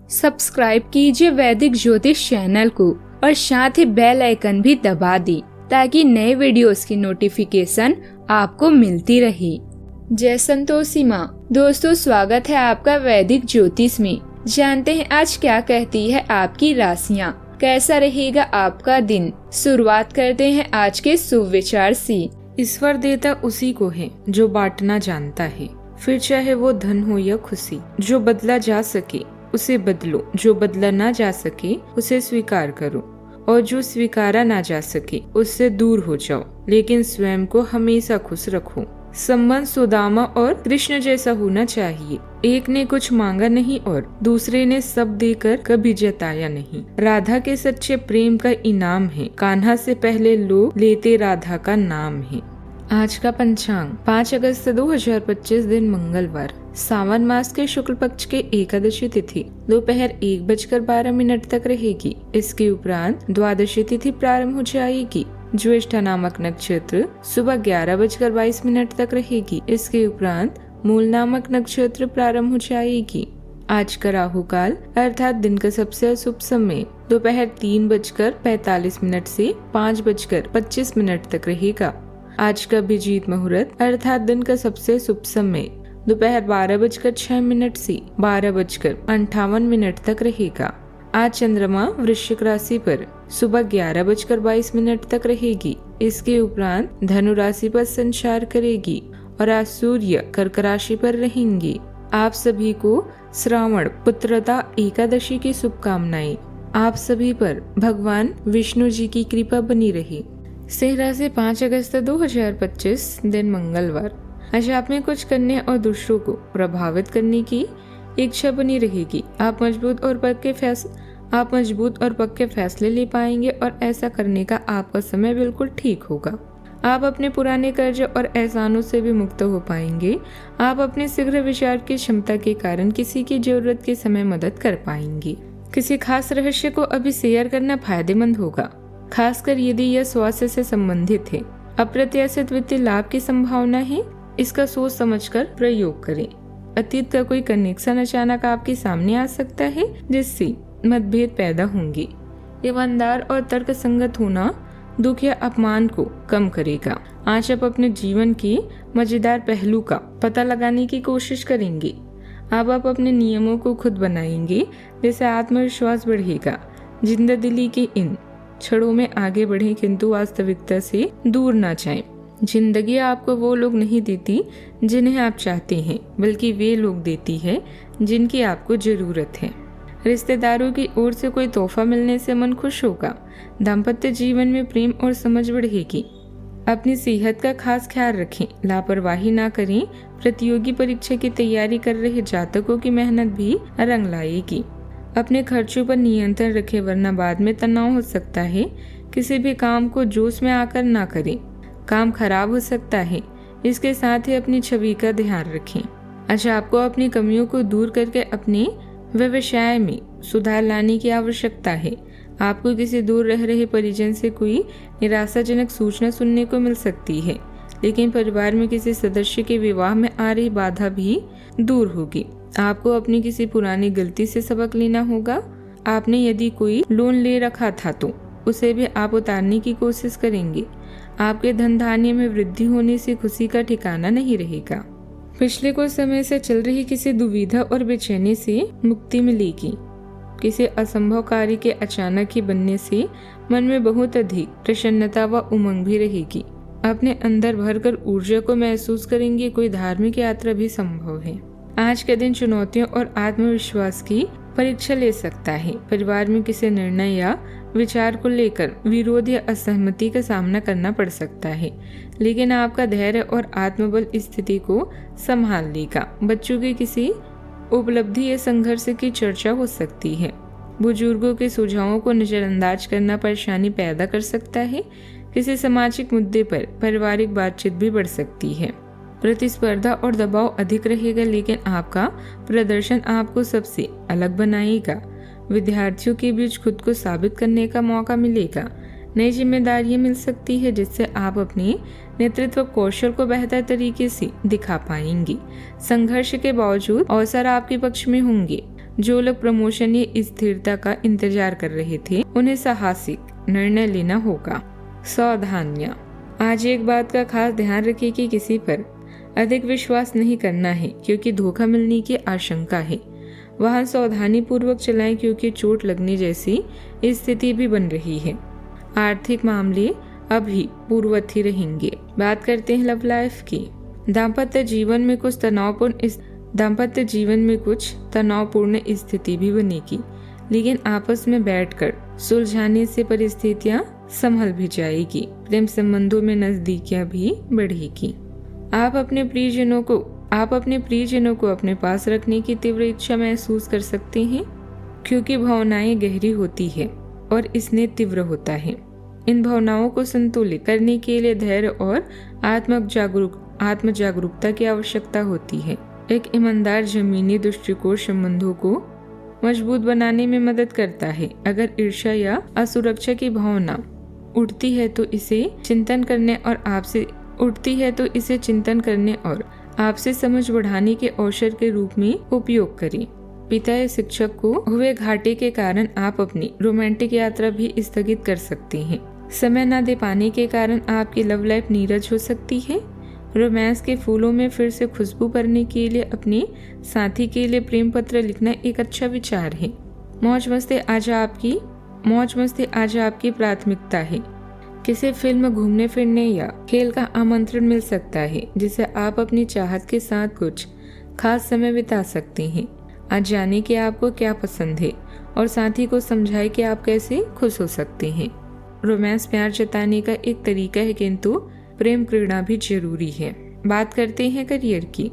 Subscribe कीजिए वैदिक ज्योतिष चैनल को और साथ ही बेल आइकन भी दबा दी ताकि नए वीडियोस की नोटिफिकेशन आपको मिलती रहे। जय संतोषी माँ। दोस्तों, स्वागत है आपका वैदिक ज्योतिष में। जानते हैं आज क्या कहती है आपकी राशियाँ, कैसा रहेगा आपका दिन। शुरुआत करते हैं आज के शुभ विचार से। ईश्वर देता उसी को है जो बांटना जानता है, फिर चाहे वो धन हो या खुशी। जो बदला जा सके उसे बदलो, जो बदला ना जा सके उसे स्वीकार करो, और जो स्वीकारा ना जा सके उससे दूर हो जाओ, लेकिन स्वयं को हमेशा खुश रखो। संबंध सुदामा और कृष्ण जैसा होना चाहिए। एक ने कुछ मांगा नहीं और दूसरे ने सब देकर कभी जताया नहीं। राधा के सच्चे प्रेम का इनाम है, कान्हा से पहले लोग लेते राधा का नाम है। आज का पंचांग 5 अगस्त 2025 दिन मंगलवार, सावन मास के शुक्ल पक्ष के एकादशी तिथि दोपहर 1:12 तक रहेगी। इसके उपरांत द्वादशी तिथि प्रारंभ हो जाएगी। ज्येष्ठा नामक नक्षत्र सुबह 11:22 तक रहेगी। इसके उपरांत मूल नामक नक्षत्र प्रारंभ हो जाएगी। आज का राहु काल अर्थात दिन का सबसे अशुभ समय दोपहर 3:45 से 5:25 तक रहेगा। आज का अभिजीत मुहूर्त अर्थात दिन का सबसे शुभ समय दोपहर 12:06 से 12:58 तक रहेगा। आज चंद्रमा वृश्चिक राशि पर सुबह 11:22 तक रहेगी। इसके उपरांत धनु राशि पर संचार करेगी और आज सूर्य कर्क राशि पर रहेंगे। आप सभी को श्रावण पुत्रदा एकादशी की शुभकामनाएं। आप सभी पर भगवान विष्णु जी की कृपा बनी रहे। सिंह राशि 5 अगस्त 2025 दिन मंगलवार। आज आप में कुछ करने और दूसरों को प्रभावित करने की इच्छा बनी रहेगी। आप मजबूत और पक्के फैसले ले पाएंगे और ऐसा करने का आपका समय बिल्कुल ठीक होगा। आप अपने पुराने कर्ज और एहसानों से भी मुक्त हो पाएंगे। आप अपने शीघ्र विचार की क्षमता के कारण किसी की जरूरत के समय मदद कर पाएंगे। किसी खास रहस्य को अभी शेयर करना फायदेमंद होगा, खासकर यदि यह स्वास्थ्य से संबंधित है। अप्रत्याशित वित्तीय लाभ की संभावना है, इसका सोच समझकर प्रयोग करें। अतीत का कोई कनेक्शन अचानक आपके सामने आ सकता है जिससे मतभेद पैदा होंगे। ईमानदार और तर्कसंगत होना दुख या अपमान को कम करेगा। आज आप अपने जीवन के मजेदार पहलू का पता लगाने की कोशिश करेंगे। अब आप अपने नियमों को खुद बनाएंगे, जिससे आत्मविश्वास बढ़ेगा। जिंददिली के इन क्षणों में आगे बढ़ें, किंतु वास्तविकता से दूर ना जाएं। जिंदगी आपको वो लोग नहीं देती जिन्हें आप चाहते हैं, बल्कि वे लोग देती है जिनकी आपको जरूरत है। रिश्तेदारों की ओर से कोई तोहफा मिलने से मन खुश होगा। दाम्पत्य जीवन में प्रेम और समझ बढ़ेगी। अपनी सेहत का खास ख्याल रखें, लापरवाही ना करें। प्रतियोगी परीक्षा की तैयारी कर रहे जातकों की मेहनत भी रंग लाएगी। अपने खर्चों पर नियंत्रण रखें, वरना बाद में तनाव हो सकता है। किसी भी काम को जोश में आकर ना करें, काम खराब हो सकता है। इसके साथ ही अपनी छवि का ध्यान रखें। अच्छा, आपको अपनी कमियों को दूर करके अपने व्यवसाय में सुधार लाने की आवश्यकता है। आपको किसी दूर रह रहे परिजन से कोई निराशाजनक सूचना सुनने को मिल सकती है, लेकिन परिवार में किसी सदस्य के विवाह में आ रही बाधा भी दूर होगी। आपको अपनी किसी पुरानी गलती से सबक लेना होगा। आपने यदि कोई लोन ले रखा था तो उसे भी आप उतारने की कोशिश करेंगे। आपके धन धान्य में वृद्धि होने से खुशी का ठिकाना नहीं रहेगा। पिछले कुछ समय से चल रही किसी दुविधा और बेचैनी से मुक्ति मिलेगी। किसी असंभव कार्य के अचानक ही बनने से मन में बहुत अधिक प्रसन्नता व उमंग भी रहेगी। अपने अंदर भरकर ऊर्जा को महसूस करेंगे। कोई धार्मिक यात्रा भी संभव है। आज के दिन चुनौतियों और आत्मविश्वास की परीक्षा ले सकता है। परिवार में किसी निर्णय या विचार को लेकर विरोध या असहमति का सामना करना पड़ सकता है, लेकिन आपका धैर्य और आत्मबल स्थिति को संभाल लेगा। बच्चों की किसी उपलब्धि या संघर्ष की चर्चा हो सकती है। बुजुर्गों के सुझावों को नजरअंदाज करना परेशानी पैदा कर सकता है। किसी सामाजिक मुद्दे पर पारिवारिक बातचीत भी बढ़ सकती है। प्रतिस्पर्धा और दबाव अधिक रहेगा, लेकिन आपका प्रदर्शन आपको सबसे अलग बनाएगा। विद्यार्थियों के बीच खुद को साबित करने का मौका मिलेगा। नई जिम्मेदारियां मिल सकती है, जिससे आप अपने नेतृत्व कौशल को बेहतर तरीके से दिखा पाएंगे। संघर्ष के बावजूद अवसर आपके पक्ष में होंगे। जो लोग प्रमोशन या स्थिरता का इंतजार कर रहे थे, उन्हें साहसिक निर्णय लेना होगा। सावधानियां। आज एक बात का खास ध्यान रखें कि किसी पर अधिक विश्वास नहीं करना है क्योंकि धोखा मिलने की आशंका है। वाहन सावधानी पूर्वक चलाएं क्योंकि चोट लगने जैसी स्थिति भी बन रही है। आर्थिक मामले अभी पूर्ववत ही रहेंगे। बात करते हैं लव लाइफ की। दाम्पत्य जीवन में कुछ तनावपूर्ण स्थिति भी बनेगी, लेकिन आपस में बैठकर सुलझाने से परिस्थितियां संभल भी जाएगी। प्रेम संबंधों में नजदीकियां भी बढ़ेगी। आप अपने प्रियजनों को अपने पास रखने की तीव्र इच्छा महसूस कर सकते हैं क्योंकि भावनाएं गहरी होती है और स्नेह तीव्र होता है। इन भावनाओं को संतुलित करने के लिए धैर्य और आत्म जागरूकता की आवश्यकता होती है। एक ईमानदार जमीनी दृष्टिकोण संबंधों को मजबूत बनाने में मदद करता है। अगर ईर्ष्या या असुरक्षा की भावना उठती है तो इसे चिंतन करने और आपसे समझ बढ़ाने के अवसर के रूप में उपयोग करें। पिता या शिक्षक को हुए घाटे के कारण आप अपनी रोमांटिक यात्रा भी स्थगित कर सकते हैं। समय न दे पाने के कारण आपकी लव लाइफ नीरस हो सकती है। रोमांस के फूलों में फिर से खुशबू भरने के लिए अपने साथी के लिए प्रेम पत्र लिखना एक अच्छा विचार है। मौज मस्ती आज आपकी प्राथमिकता है। किसी फिल्म, घूमने फिरने या खेल का आमंत्रण मिल सकता है जिसे आप अपनी चाहत के साथ कुछ खास समय बिता सकते हैं। आज जाने कि आपको क्या पसंद है और साथी को समझाएं कि आप कैसे खुश हो सकते हैं। रोमांस प्यार जताने का एक तरीका है, किंतु प्रेम क्रीड़ा भी जरूरी है। बात करते हैं करियर की।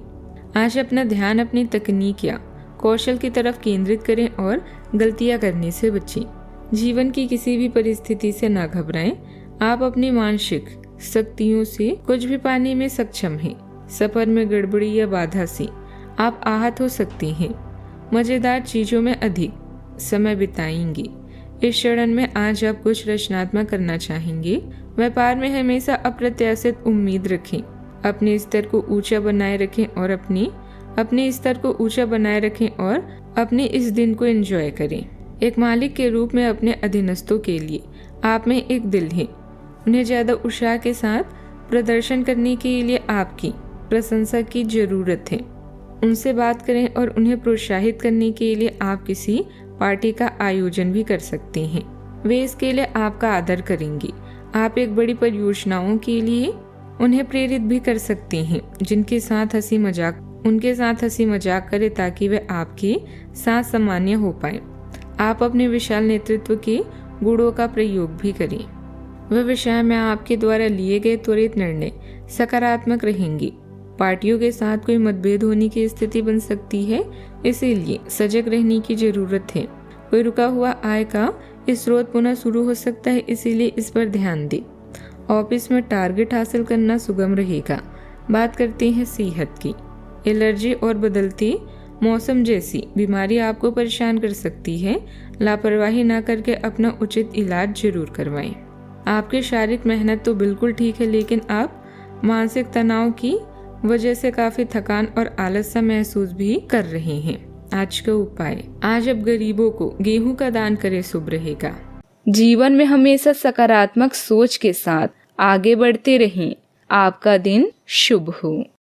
आज अपना ध्यान अपनी तकनीक या कौशल की तरफ केंद्रित करें और गलतियां करने से बचें। जीवन की किसी भी परिस्थिति से ना घबराएं। आप अपनी मानसिक शक्तियों से कुछ भी पाने में सक्षम हैं। सफर में गड़बड़ी या बाधा से आप आहत हो सकते हैं। मजेदार चीजों में अधिक समय बिताएंगे। इस चरण में आज आप कुछ रचनात्मक करना चाहेंगे। व्यापार में हमेशा अप्रत्याशित उम्मीद रखें। अपने स्तर को ऊंचा बनाए रखें और अपने इस दिन को एंजॉय करें। एक मालिक के रूप में अपने अधीनस्थों के लिए आप में एक दिल है। उन्हें ज्यादा उत्साह के साथ प्रदर्शन करने के लिए आपकी प्रशंसा की जरूरत है। उनसे बात करें और उन्हें प्रोत्साहित करने के लिए आप किसी पार्टी का आयोजन भी कर सकते हैं। वे इसके लिए आपका आदर करेंगे। आप एक बड़ी परियोजनाओं के लिए उन्हें प्रेरित भी कर सकते हैं, उनके साथ हंसी मजाक करें ताकि वे आपके साथ सामान्य हो पाए। आप अपने विशाल नेतृत्व के गुणों का प्रयोग भी करें। वह विषय में आपके द्वारा लिए गए त्वरित निर्णय सकारात्मक रहेंगे। पार्टियों के साथ कोई मतभेद होने की स्थिति बन सकती है, इसीलिए सजग रहने की जरूरत है। कोई रुका हुआ आय का स्रोत पुनः शुरू हो सकता है, इसीलिए इस पर ध्यान दें। ऑफिस में टारगेट हासिल करना सुगम रहेगा। बात करते हैं सेहत की। एलर्जी और बदलते मौसम जैसी बीमारी आपको परेशान कर सकती है। लापरवाही न करके अपना उचित इलाज जरूर करवाएं। आपकी शारीरिक मेहनत तो बिल्कुल ठीक है, लेकिन आप मानसिक तनाव की वजह से काफी थकान और आलस सा महसूस भी कर रहे हैं। आज का उपाय, आज अब गरीबों को गेहूं का दान करें, शुभ रहेगा। जीवन में हमेशा सकारात्मक सोच के साथ आगे बढ़ते रहें। आपका दिन शुभ हो।